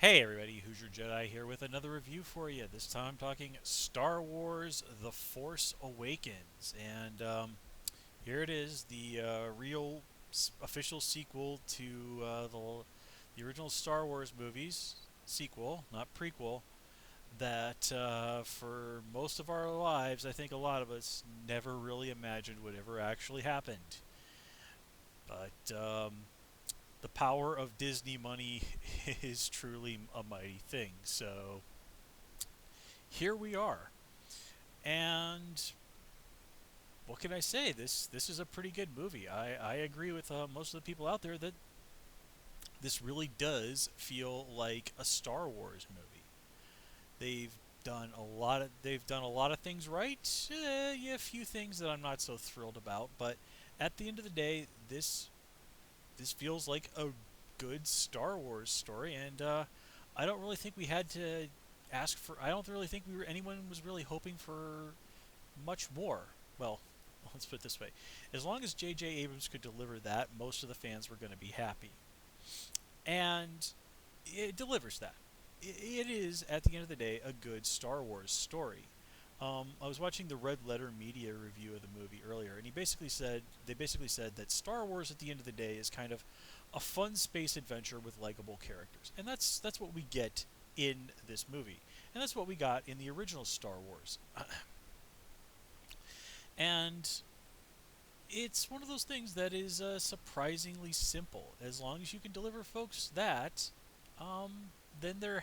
Hey everybody, Hoosier Jedi here with another review for you. This time talking Star Wars The Force Awakens. And here it is, the real official sequel to the original Star Wars movies. Sequel, not prequel. That for most of our lives, I think a lot of us never really imagined would ever actually happened. But the power of Disney money is truly a mighty thing. So here we are. And what can I say? This is a pretty good movie. I agree with most of the people out there that this really does feel like a Star Wars movie. They've done a lot of things right. Yeah, a few things that I'm not so thrilled about, but at the end of the day, this feels like a good Star Wars story, and I don't really think we had to ask for. I don't really think anyone was really hoping for much more. Well, let's put it this way: as long as J.J. Abrams could deliver that, most of the fans were going to be happy, and it delivers that. It is, at the end of the day, a good Star Wars story. I was watching the Red Letter Media review of the movie earlier, and they basically said that Star Wars, at the end of the day, is kind of a fun space adventure with likable characters, and that's what we get in this movie, and that's what we got in the original Star Wars. And it's one of those things that is surprisingly simple. As long as you can deliver folks that, um, then they're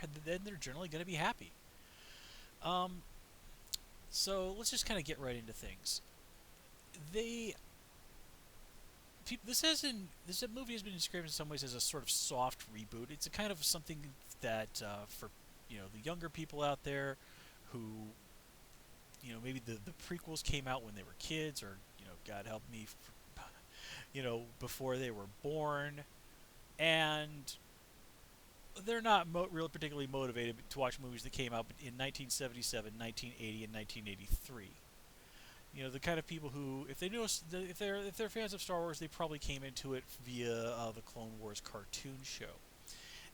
generally going to be happy. Um, so let's just kind of get right into things. They this movie has been described in some ways as a sort of soft reboot. It's a kind of something that for the younger people out there who maybe the prequels came out when they were kids, or God help me, before they were born, and they're not really particularly motivated to watch movies that came out in 1977, 1980, and 1983. The kind of people who, if they notice, if they're fans of Star Wars, they probably came into it via the Clone Wars cartoon show.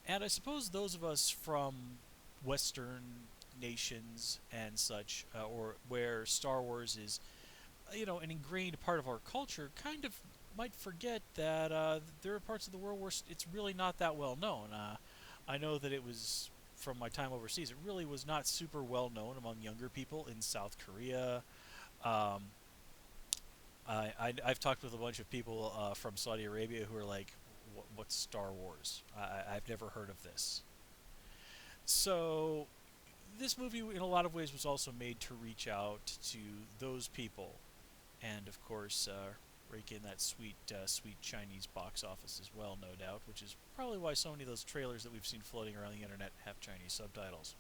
And I suppose those of us from Western nations and such, or where Star Wars is, an ingrained part of our culture, kind of might forget that there are parts of the world where it's really not that well known. I know that it was from my time overseas. It really was not super well known among younger people in South Korea. Um, I've talked with a bunch of people from Saudi Arabia who are like, "What's Star Wars? I've never heard of this." So this movie, in a lot of ways, was also made to reach out to those people, and of course, rake in that sweet Chinese box office as well, no doubt, which is probably why so many of those trailers that we've seen floating around the internet have Chinese subtitles.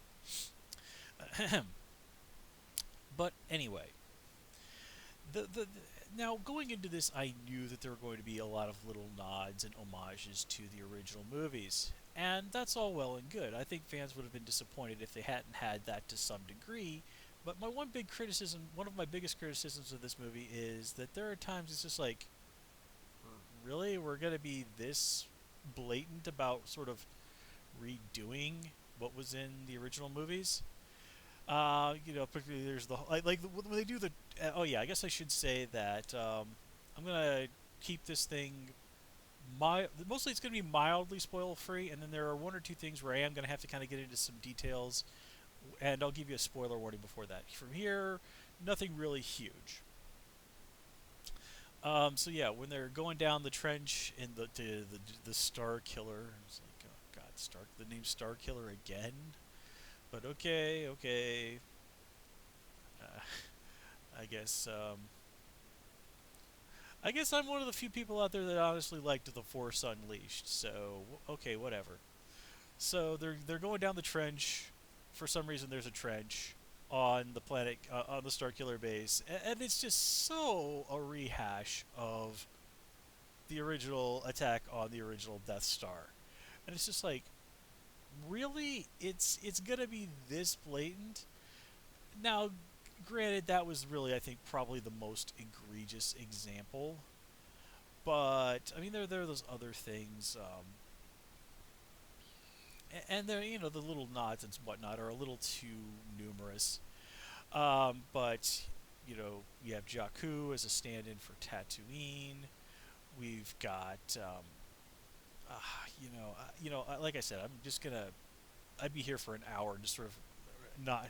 But anyway, the now going into this, I knew that there were going to be a lot of little nods and homages to the original movies, and that's all well and good. I think fans would have been disappointed if they hadn't had that to some degree. But one of my biggest criticisms of this movie is that there are times it's just like, really, we're going to be this blatant about sort of redoing what was in the original movies. Particularly there's the like when they do the. Oh yeah, I guess I should say that I'm gonna keep this thing. Mostly it's gonna be mildly spoil free, and then there are one or two things where I am gonna have to kind of get into some details, and I'll give you a spoiler warning before that. From here, nothing really huge. So yeah, when they're going down the trench in the Star Killer, it's like, oh God, the name Star Killer again. But okay, okay. Uh, I guess I guess I'm one of the few people out there that honestly liked The Force Unleashed. So okay, whatever. So they're going down the trench. For some reason, there's a trench on the planet on the Starkiller base, and it's just so a rehash of the original attack on the original Death Star, and it's just like, really, it's gonna be this blatant? Now, granted, that was really, I think, probably the most egregious example. But I mean, there are those other things, and the little nods and whatnot are a little too numerous. But you have Jakku as a stand-in for Tatooine. We've got like I said, I'd be here for an hour just sort of not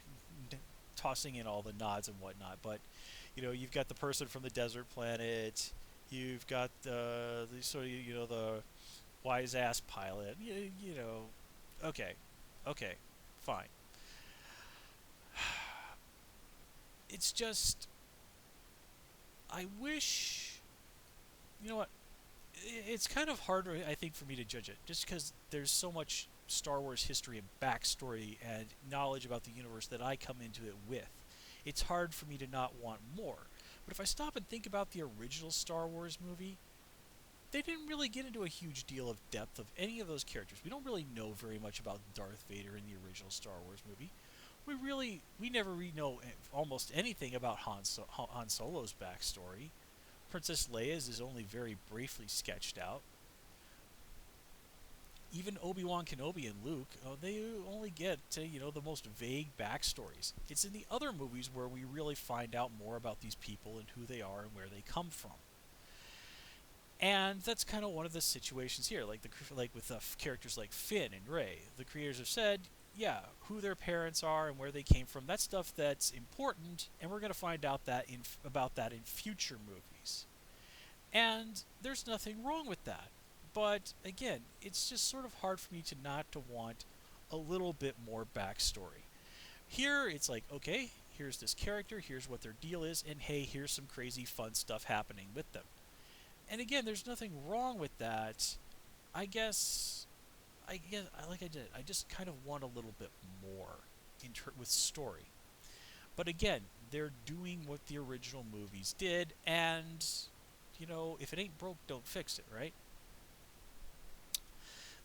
tossing in all the nods and whatnot. But you've got the person from the desert planet. You've got the sort of the wise ass pilot. Okay, okay, fine. It's just I wish you know what it's kind of hard, I think, for me to judge it, just because there's so much Star Wars history and backstory and knowledge about the universe that I come into it with. It's hard for me to not want more. But if I stop and think about the original Star Wars movie, they didn't really get into a huge deal of depth of any of those characters. We don't really know very much about Darth Vader in the original Star Wars movie. We never really know almost anything about Han Solo's backstory. Princess Leia's is only very briefly sketched out. Even Obi-Wan Kenobi and Luke, they only get to, the most vague backstories. It's in the other movies where we really find out more about these people and who they are and where they come from. And that's kind of one of the situations here, like with characters like Finn and Rey. The creators have said, yeah, who their parents are and where they came from. That's stuff that's important, and we're going to find out about that in future movies. And there's nothing wrong with that. But again, it's just sort of hard for me to not to want a little bit more backstory. Here, it's like, okay, here's this character, here's what their deal is, and hey, here's some crazy fun stuff happening with them. And again, there's nothing wrong with that. I guess, like I did, I just kind of want a little bit more with story. But again, they're doing what the original movies did, and if it ain't broke, don't fix it, right?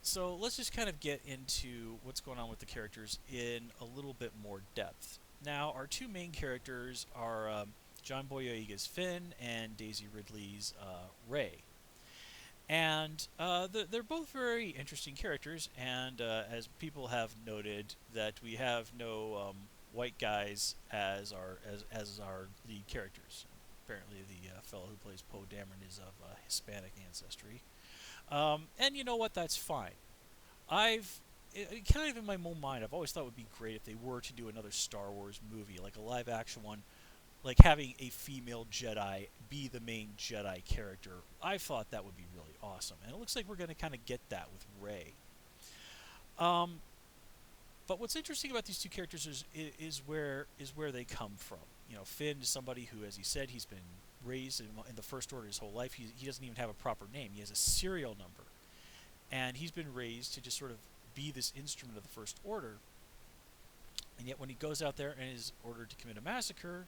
So let's just kind of get into what's going on with the characters in a little bit more depth. Now, our two main characters are John Boyega's Finn and Daisy Ridley's Rey. And they're both very interesting characters, and as people have noted, that we have no white guys as our lead characters. Apparently, the fellow who plays Poe Dameron is of Hispanic ancestry. And you know what? That's fine. Kind of in my own mind, I've always thought it would be great if they were to do another Star Wars movie, like a live action one, like having a female Jedi be the main Jedi character. I thought that would be really awesome, and it looks like we're going to kind of get that with Rey. But what's interesting about these two characters is where they come from. Finn is somebody who, as he said, he's been raised in the First Order his whole life. He doesn't even have a proper name. He has a serial number, and he's been raised to just sort of be this instrument of the First Order. And yet, when he goes out there and is ordered to commit a massacre,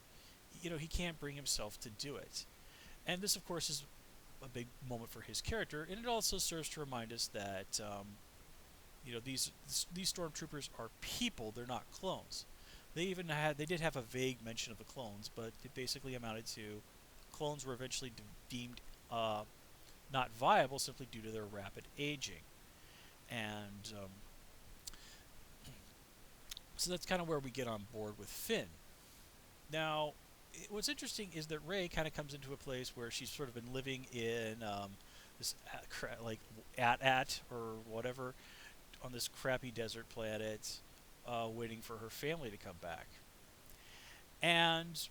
he can't bring himself to do it. And this, of course, is a big moment for his character, and it also serves to remind us that these stormtroopers are people; they're not clones. They did have a vague mention of the clones, but it basically amounted to clones were eventually deemed not viable simply due to their rapid aging, and so that's kind of where we get on board with Finn. Now, what's interesting is that Rey kind of comes into a place where she's sort of been living in this like at or whatever on this crappy desert planet, waiting for her family to come back. And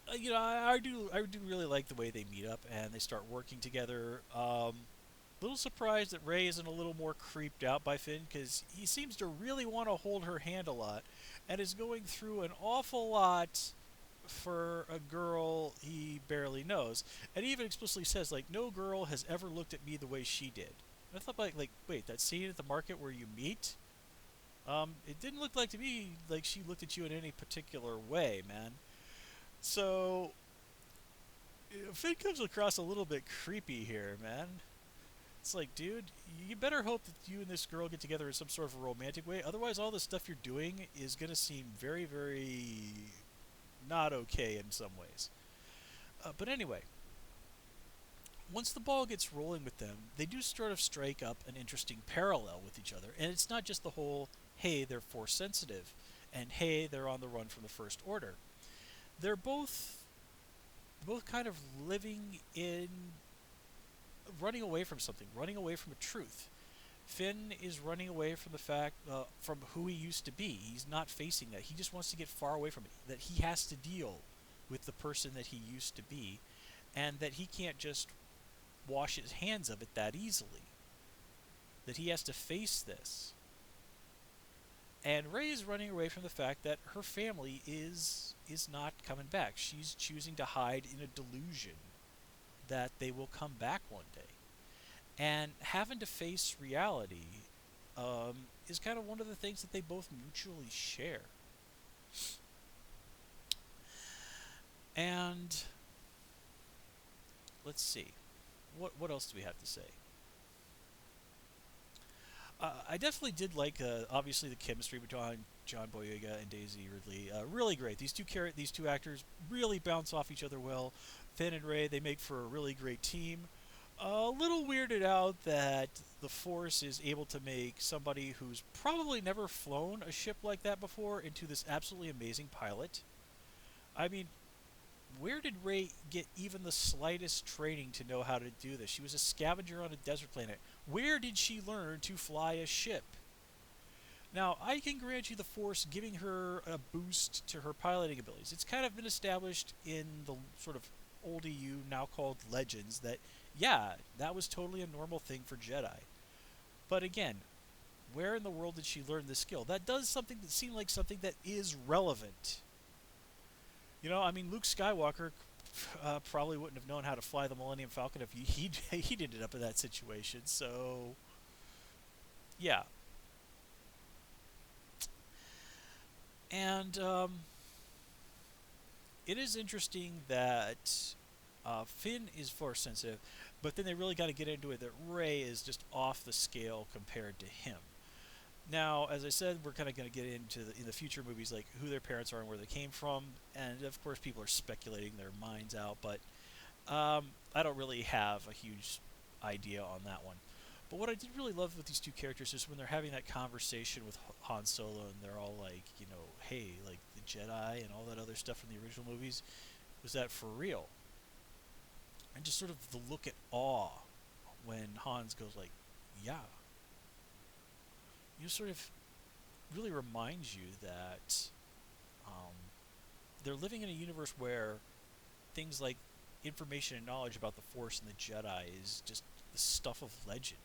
I do really like the way they meet up and they start working together. Little surprised that Rey isn't a little more creeped out by Finn, because he seems to really want to hold her hand a lot and is going through an awful lot for a girl he barely knows. And he even explicitly says, like, no girl has ever looked at me the way she did. And I thought, like, wait, that scene at the market where you meet? It didn't look like to me like she looked at you in any particular way, man. So, Finn comes across a little bit creepy here, man. It's like, dude, you better hope that you and this girl get together in some sort of a romantic way. Otherwise, all the stuff you're doing is going to seem very, very not okay in some ways. But anyway, once the ball gets rolling with them, they do sort of strike up an interesting parallel with each other. And it's not just the whole, hey, they're force sensitive, and hey, they're on the run from the First Order. They're both kind of living in running away from something, running away from a truth. Finn is running away from the fact from who he used to be. He's not facing that. He just wants to get far away from it. That he has to deal with the person that he used to be, and that he can't just wash his hands of it that easily. That he has to face this. And Rey is running away from the fact that her family is not coming back. She's choosing to hide in a delusion that they will come back one day. And having to face reality is kind of one of the things that they both mutually share. And let's see, what else do we have to say? I definitely did like obviously the chemistry between John Boyega and Daisy Ridley. Really great. These two actors really bounce off each other well. Finn and Rey, they make for a really great team. A little weirded out that the Force is able to make somebody who's probably never flown a ship like that before into this absolutely amazing pilot. I mean, where did Rey get even the slightest training to know how to do this? She was a scavenger on a desert planet. Where did she learn to fly a ship? Now, I can grant you the Force giving her a boost to her piloting abilities. It's kind of been established in the sort of old EU, now called Legends, that, yeah, that was totally a normal thing for Jedi. But again, where in the world did she learn this skill? That does something that seemed like something that is relevant. You know, I mean, Luke Skywalker probably wouldn't have known how to fly the Millennium Falcon if he'd ended up in that situation. So, yeah. And it is interesting that Finn is force sensitive, but then they really got to get into it that Rey is just off the scale compared to him. Now, as I said, we're kind of going to get into in the future movies like who their parents are and where they came from, and of course people are speculating their minds out, but I don't really have a huge idea on that one. But what I did really love with these two characters is when they're having that conversation with Han Solo, and they're all like, you know, hey, like the Jedi and all that other stuff from the original movies, was that for real? And just sort of the look at awe when Hans goes like, yeah. You sort of really reminds you that um, they're living in a universe where things like information and knowledge about the Force and the Jedi is just the stuff of legend,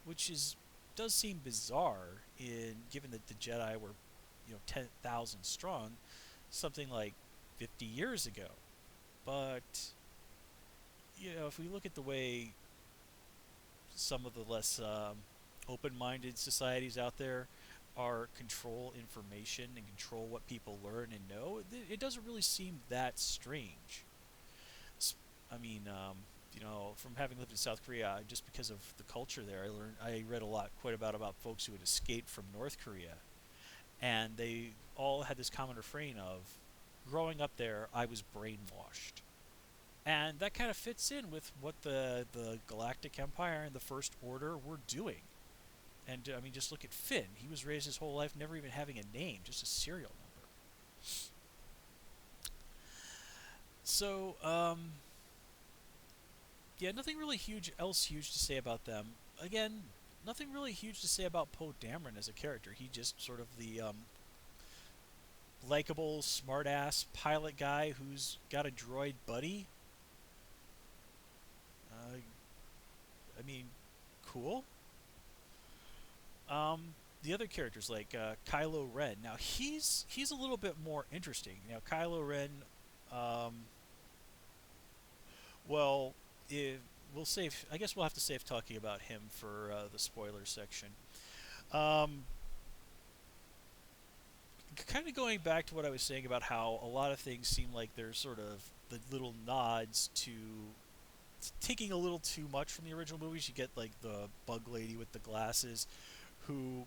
which is does seem bizarre in given that the Jedi were, 10,000 strong, something like 50 years ago. But if we look at the way some of the less open-minded societies out there are control information and control what people learn and know, it doesn't really seem that strange. I mean, from having lived in South Korea, just because of the culture there, I read a lot, quite about folks who had escaped from North Korea, and they all had this common refrain of, growing up there, I was brainwashed. And that kind of fits in with what the Galactic Empire and the First Order were doing. And I mean, just look at Finn. He was raised his whole life never even having a name, just a serial number. So, yeah, nothing really huge to say about them. Again, nothing really huge to say about Poe Dameron as a character. He just sort of the likable, smartass pilot guy who's got a droid buddy. I mean, cool. The other characters like Kylo Ren. Now he's a little bit more interesting. Now Kylo Ren, um, well, we'll save. I guess we'll have to save talking about him for the spoiler section. Um, Kind of going back to what I was saying about how a lot of things seem like they're sort of the little nods to taking a little too much from the original movies. You get like the bug lady with the glasses who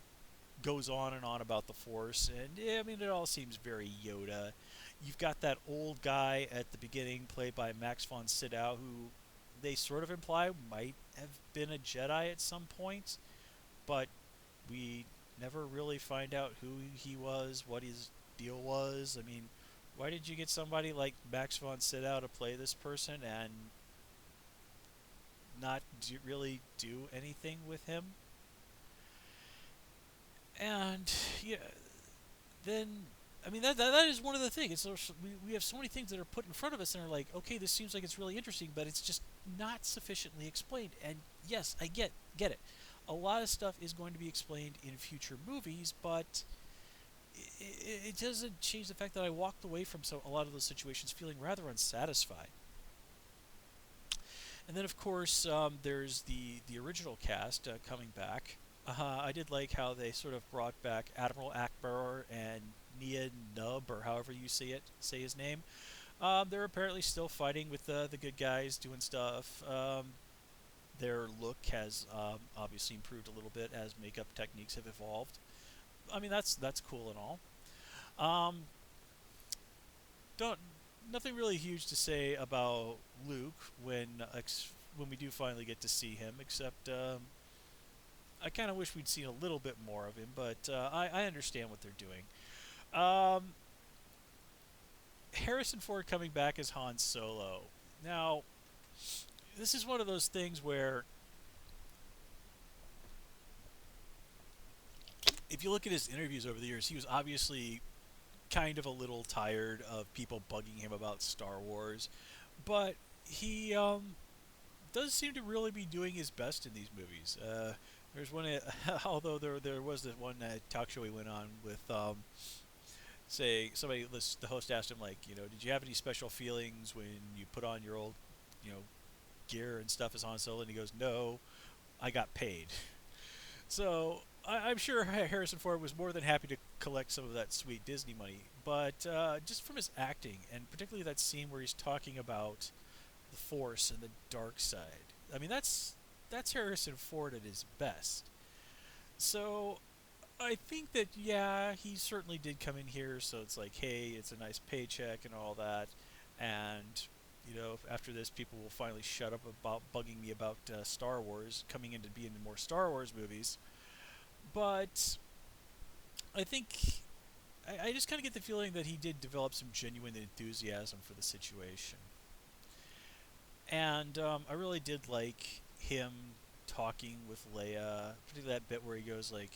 goes on and on about the Force, and yeah, I mean it all seems very Yoda. You've got that old guy at the beginning, played by Max von Sydow, who they sort of imply might have been a Jedi at some point, but we never really find out who he was, what his deal was. I mean, why did you get somebody like Max von Sydow to play this person and not really do anything with him? And yeah, then I mean that is one of the things. We have so many things that are put in front of us and are like, okay, this seems like it's really interesting, but it's just not sufficiently explained. And yes, I get it. A lot of stuff is going to be explained in future movies, but it doesn't change the fact that I walked away from a lot of those situations feeling rather unsatisfied. And then, of course, there's the original cast coming back. I did like how they sort of brought back Admiral Akbar and Nia Nub, or however you say his name. They're apparently still fighting with the good guys, doing stuff. Their look has obviously improved a little bit as makeup techniques have evolved. I mean, that's cool and all. Um, don't Nothing really huge to say about Luke when we do finally get to see him, except I kind of wish we'd seen a little bit more of him, but I understand what they're doing. Um, Harrison Ford coming back as Han Solo. Now, this is one of those things where if you look at his interviews over the years, he was obviously kind of a little tired of people bugging him about Star Wars, but he does seem to really be doing his best in these movies. There's one, although there was this one talk show he went on with, say somebody, the host asked him like, did you have any special feelings when you put on your old, you know, gear and stuff as Han Solo? And he goes, no, I got paid. So I'm sure Harrison Ford was more than happy to collect some of that sweet Disney money, but just from his acting, and particularly that scene where he's talking about the Force and the dark side. I mean, that's Harrison Ford at his best. So I think that yeah, he certainly did come in here. So it's like, hey, it's a nice paycheck and all that, and after this, people will finally shut up about bugging me about Star Wars, coming in to be in more Star Wars movies. But I think I just kind of get the feeling that he did develop some genuine enthusiasm for the situation. And I really did like him talking with Leia, particularly that bit where he goes like,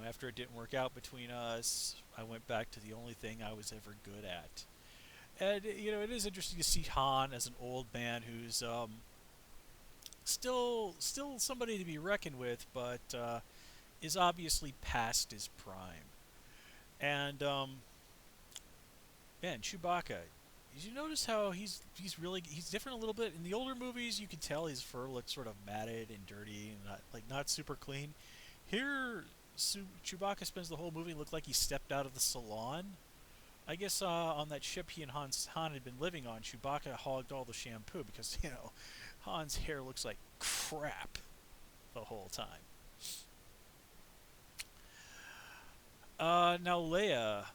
after it didn't work out between us, I went back to the only thing I was ever good at. And it is interesting to see Han as an old man who's still somebody to be reckoned with, but is obviously past his prime. And man, Chewbacca. Did you notice how he's different a little bit in the older movies? You could tell his fur looked sort of matted and dirty and not super clean. Here, Chewbacca spends the whole movie look like he stepped out of the salon. I guess on that ship he and Han had been living on, Chewbacca hogged all the shampoo because Han's hair looks like crap the whole time. Now Leia.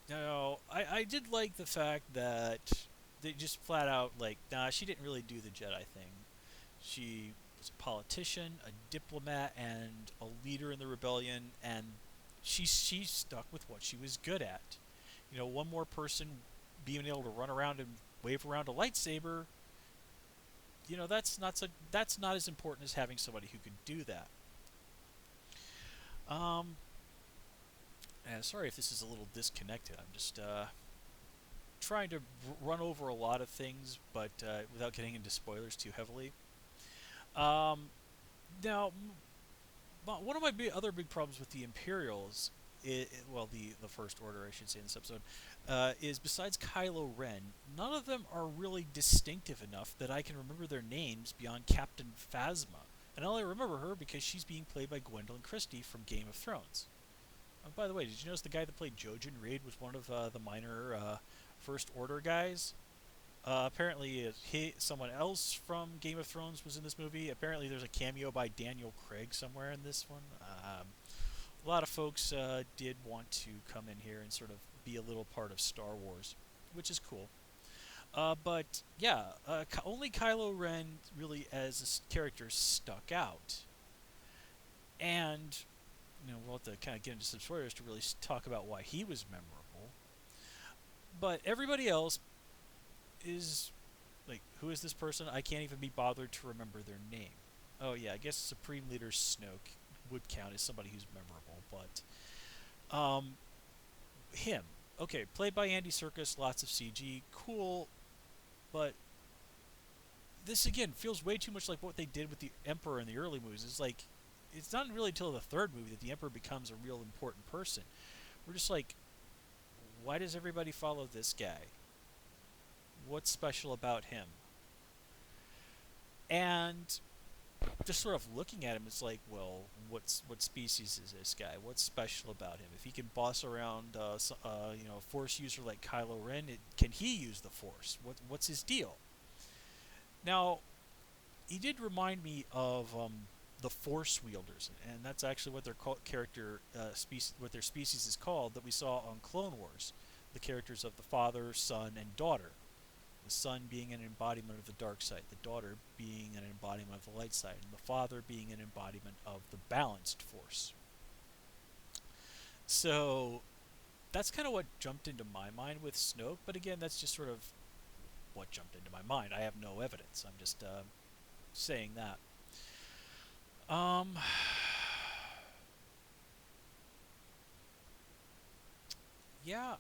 Now I did like the fact that they just flat out like, nah, she didn't really do the Jedi thing. She was a politician, a diplomat, and a leader in the rebellion, and she stuck with what she was good at. One more person being able to run around and wave around a lightsaber. That's not as important as having somebody who could do that. Um, Sorry if this is a little disconnected. I'm just trying to run over a lot of things, but without getting into spoilers too heavily. Um, Now, one of my other big problems with the Imperials, well, the First Order, I should say, in this episode, is besides Kylo Ren, none of them are really distinctive enough that I can remember their names beyond Captain Phasma. And I only remember her because she's being played by Gwendolyn Christie from Game of Thrones. By the way, did you notice the guy that played Jojen Reed was one of the minor First Order guys? Apparently, someone else from Game of Thrones was in this movie. Apparently, there's a cameo by Daniel Craig somewhere in this one. A lot of folks did want to come in here and sort of be a little part of Star Wars, which is cool. But yeah, only Kylo Ren really as a character stuck out, and we'll have to kind of get into some spoilers to really talk about why he was memorable. But everybody else is like, who is this person? I can't even be bothered to remember their name. Oh yeah, I guess Supreme Leader Snoke would count as somebody who's memorable, but him. Okay, played by Andy Serkis, lots of CG, cool, but this again feels way too much like what they did with the Emperor in the early movies. It's like it's not really until the third movie that the Emperor becomes a real important person. We're just like, why does everybody follow this guy? What's special about him? And just sort of looking at him, it's like, well, what species is this guy? What's special about him? If he can boss around, a Force user like Kylo Ren, can he use the Force? What's his deal? Now, he did remind me of the Force wielders, and that's actually what their what their species is called that we saw on Clone Wars. The characters of the father, son, and daughter. The son being an embodiment of the dark side, the daughter being an embodiment of the light side, and the father being an embodiment of the balanced force. So that's kind of what jumped into my mind with Snoke, but again, that's just sort of what jumped into my mind. I have no evidence. I'm just saying that. Um, yeah,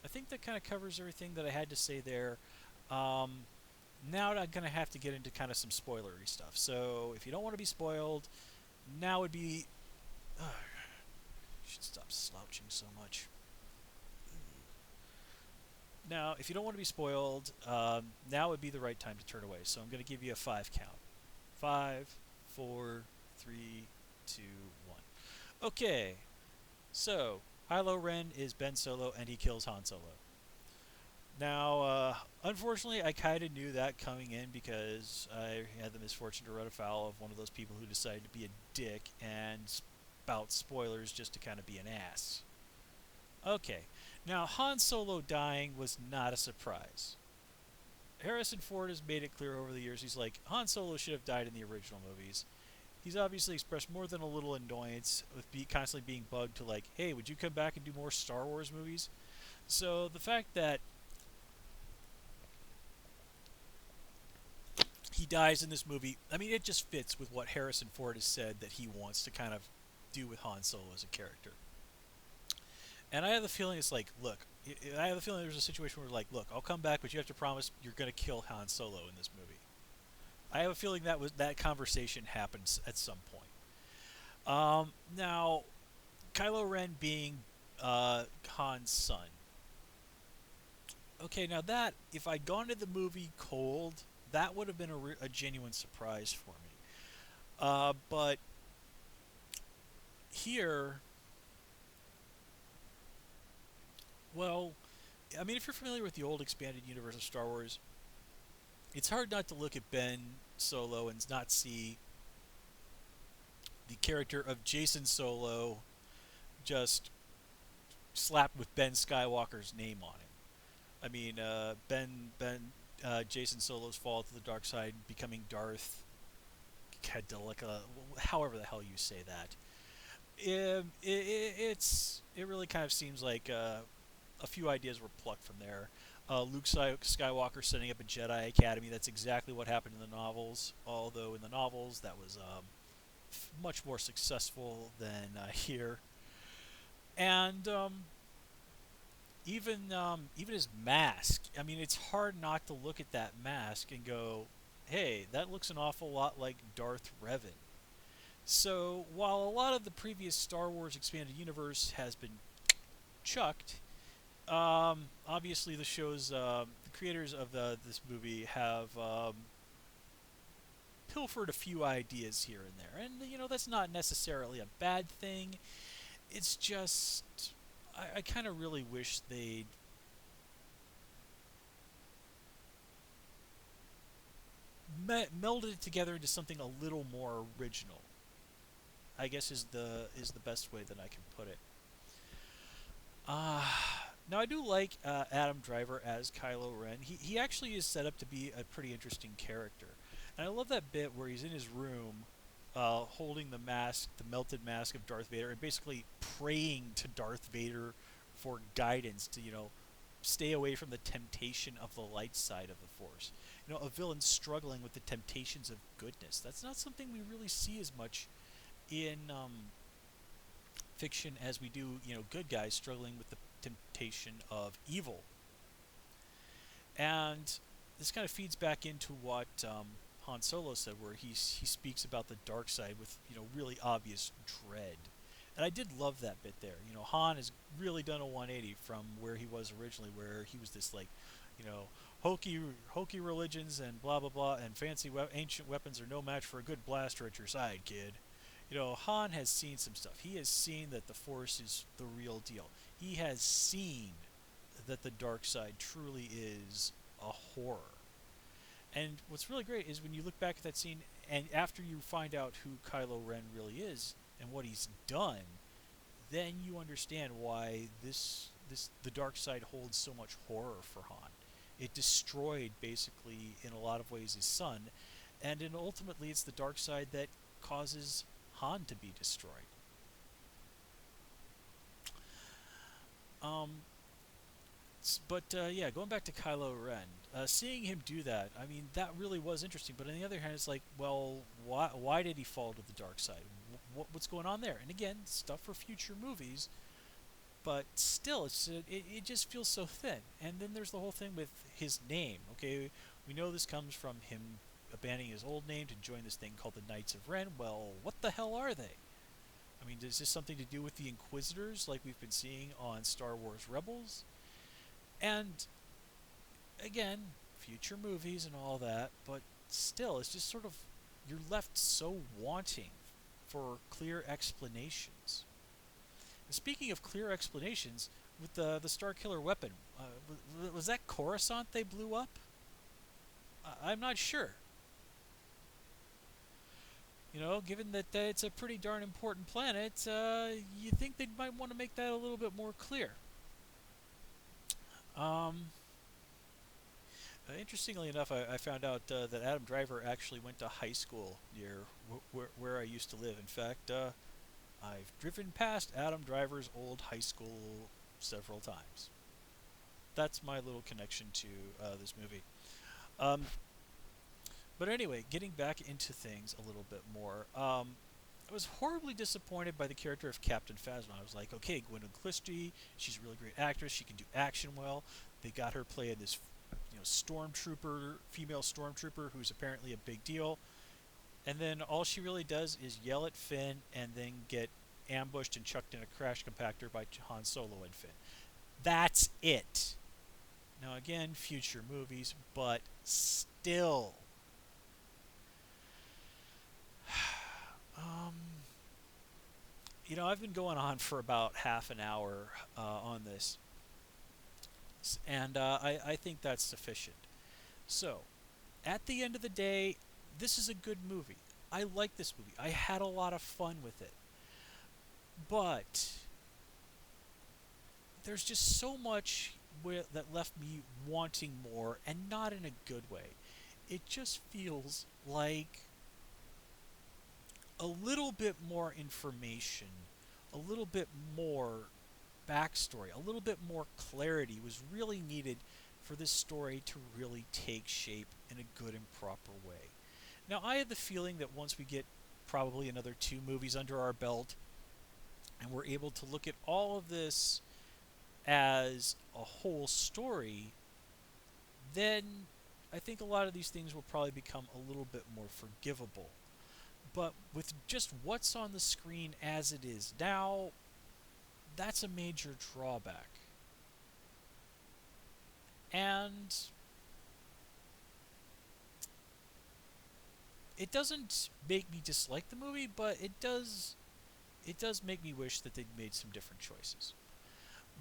I think that kind of covers everything that I had to say there. Um, Now I'm going to have to get into kind of some spoilery stuff. So if you don't want to be spoiled, now would be. I should stop slouching so much. Now, if you don't want to be spoiled, now would be the right time to turn away. So I'm going to give you a 5 count. 5, 4, 3, 2, 1. Okay, so Kylo Ren is Ben Solo and he kills Han Solo. Now, unfortunately, I kind of knew that coming in because I had the misfortune to run afoul of one of those people who decided to be a dick and spout spoilers just to kind of be an ass. Okay, now Han Solo dying was not a surprise. Harrison Ford has made it clear over the years he's like, Han Solo should have died in the original movies. He's obviously expressed more than a little annoyance with constantly being bugged to like, hey, would you come back and do more Star Wars movies? So the fact that he dies in this movie, I mean, it just fits with what Harrison Ford has said that he wants to kind of do with Han Solo as a character. And I have the feeling it's like, look, I have the feeling there's a situation where, like, look, I'll come back, but you have to promise you're going to kill Han Solo in this movie. I have a feeling that conversation happens at some point. Now, Kylo Ren being Han's son. Okay, now that if I'd gone to the movie cold, that would have been a genuine surprise for me. But here, well, I mean, if you're familiar with the old expanded universe of Star Wars, it's hard not to look at Ben Solo and not see the character of Jason Solo just slapped with Ben Skywalker's name on him. I mean, Jason Solo's fall to the dark side, becoming Darth Cadilica, however the hell you say that. It really kind of seems like a few ideas were plucked from there. Luke Skywalker setting up a Jedi Academy. That's exactly what happened in the novels. Although in the novels that was much more successful than here. And even his mask. I mean, it's hard not to look at that mask and go, "Hey, that looks an awful lot like Darth Revan." So while a lot of the previous Star Wars expanded universe has been chucked, obviously the creators of this movie have pilfered a few ideas here and there, and that's not necessarily a bad thing. It's just I kind of really wish they'd melded it together into something a little more original. I guess is the best way that I can put it. Now I do like Adam Driver as Kylo Ren. He actually is set up to be a pretty interesting character, and I love that bit where he's in his room, holding the mask, the melted mask of Darth Vader, and basically praying to Darth Vader for guidance to stay away from the temptation of the light side of the Force. A villain struggling with the temptations of goodness. That's not something we really see as much in fiction as we do, good guys struggling with the temptation of evil. And this kind of feeds back into what Han Solo said, where he speaks about the dark side with really obvious dread. And I did love that bit there. Han has really done a 180 from where he was originally, where he was this like, you know, hokey religions and blah blah blah, and fancy ancient weapons are no match for a good blaster at your side, kid. Han has seen some stuff. He has seen that the Force is the real deal. He has seen that the dark side truly is a horror. And what's really great is when you look back at that scene, and after you find out who Kylo Ren really is and what he's done, then you understand why the dark side holds so much horror for Han. It destroyed basically in a lot of ways his son, and then ultimately it's the dark side that causes Han to be destroyed. Um, but yeah, going back to Kylo Ren, seeing him do that, I mean, that really was interesting. But on the other hand, it's like, well, why did he fall to the dark side? What's going on there? And again, stuff for future movies. But still, it just feels so thin. And then there's the whole thing with his name. Okay, we know this comes from him abandoning his old name to join this thing called the Knights of Ren. Well, what the hell are they? I mean, is this something to do with the Inquisitors, like we've been seeing on Star Wars Rebels? And again, future movies and all that, but still, it's just sort of you're left so wanting for clear explanations. And speaking of clear explanations, with the Star Killer weapon, was that Coruscant they blew up? I'm not sure. Given that it's a pretty darn important planet, you think they might want to make that a little bit more clear. Um, Interestingly enough, I found out that Adam Driver actually went to high school near where I used to live. In fact, I've driven past Adam Driver's old high school several times. That's my little connection to this movie. Um, but anyway, getting back into things a little bit more. I was horribly disappointed by the character of Captain Phasma. I was like, okay, Gwendolyn Christie, she's a really great actress. She can do action well. They got her playing this, stormtrooper, female stormtrooper, who's apparently a big deal. And then all she really does is yell at Finn and then get ambushed and chucked in a crash compactor by Han Solo and Finn. That's it. Now, again, future movies, but still. Um, I've been going on for about half an hour on this, and I think that's sufficient. So, at the end of the day, this is a good movie. I like this movie. I had a lot of fun with it. But there's just so much that left me wanting more, and not in a good way. It just feels like a little bit more information, a little bit more backstory, a little bit more clarity was really needed for this story to really take shape in a good and proper way. Now, I had the feeling that once we get probably another two movies under our belt, and we're able to look at all of this as a whole story, then I think a lot of these things will probably become a little bit more forgivable. But with just what's on the screen as it is now, that's a major drawback. And it doesn't make me dislike the movie, but it does make me wish that they'd made some different choices.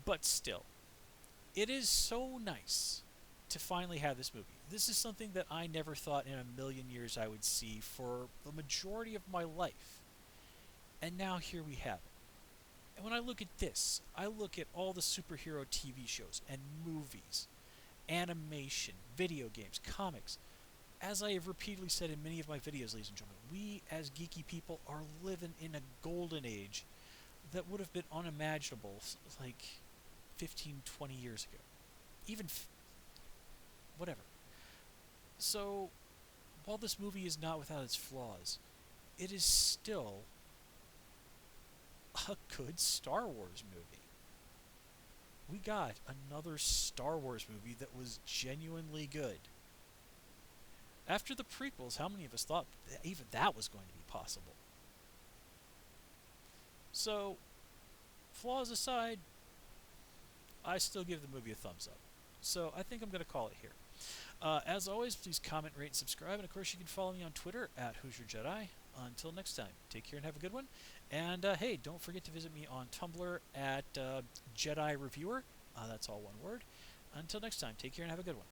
But still, it is so nice to finally have this movie. This is something that I never thought in a million years I would see for the majority of my life. And now here we have it. And when I look at this, I look at all the superhero TV shows and movies, animation, video games, comics. As I have repeatedly said in many of my videos, ladies and gentlemen, we as geeky people are living in a golden age that would have been unimaginable like 15, 20 years ago. Even whatever. So, while this movie is not without its flaws, it is still a good Star Wars movie. We got another Star Wars movie that was genuinely good. After the prequels, how many of us thought that even that was going to be possible? So, flaws aside, I still give the movie a thumbs up. So, I think I'm going to call it here. As always, please comment, rate, and subscribe. And of course, you can follow me on Twitter at Who's Your Jedi. Until next time, take care and have a good one. And hey, don't forget to visit me on Tumblr at Jedi Reviewer. That's all one word. Until next time, take care and have a good one.